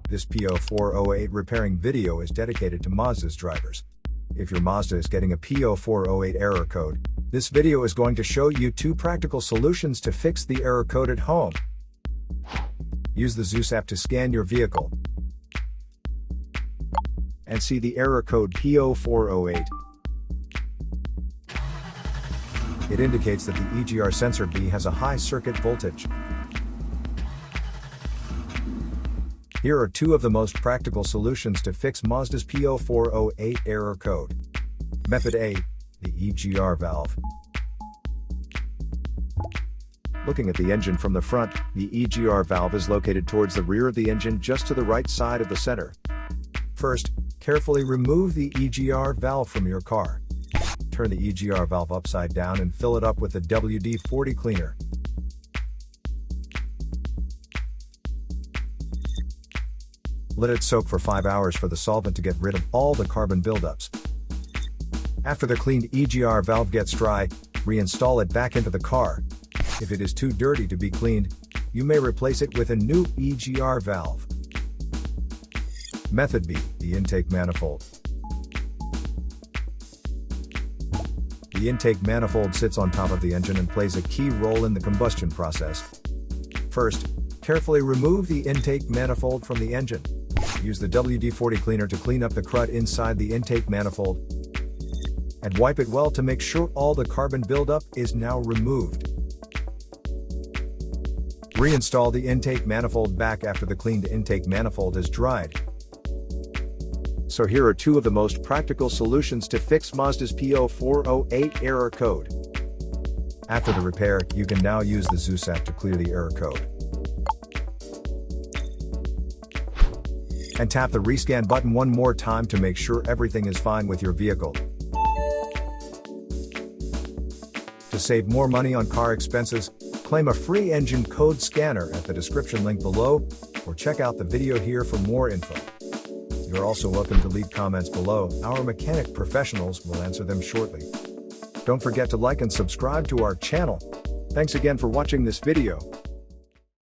This P0408 repairing video is dedicated to Mazda's drivers. If your Mazda is getting a P0408 error code, this video is going to show you 2 practical solutions to fix the error code at home. Use the Zeus app to scan your vehicle and see the error code P0408. It indicates that the EGR sensor B has a high circuit voltage. Here are 2 of the most practical solutions to fix Mazda's P0408 error code. Method A, the EGR valve. Looking at the engine from the front, the EGR valve is located towards the rear of the engine just to the right side of the center. First, carefully remove the EGR valve from your car. Turn the EGR valve upside down and fill it up with the WD-40 cleaner. Let it soak for 5 hours for the solvent to get rid of all the carbon buildups. After the cleaned EGR valve gets dry, reinstall it back into the car. If it is too dirty to be cleaned, you may replace it with a new EGR valve. Method B, the intake manifold. The intake manifold sits on top of the engine and plays a key role in the combustion process. First, carefully remove the intake manifold from the engine. Use the WD-40 cleaner to clean up the crud inside the intake manifold, and wipe it well to make sure all the carbon buildup is now removed. Reinstall the intake manifold back after the cleaned intake manifold is dried. So here are 2 of the most practical solutions to fix Mazda's P0408 error code. After the repair, you can now use the Zeus app to clear the error code. And tap the rescan button one more time to make sure everything is fine with your vehicle. To save more money on car expenses, claim a free engine code scanner at the description link below, or check out the video here for more info. You're also welcome to leave comments below. Our mechanic professionals will answer them shortly. Don't forget to like and subscribe to our channel. Thanks again for watching this video.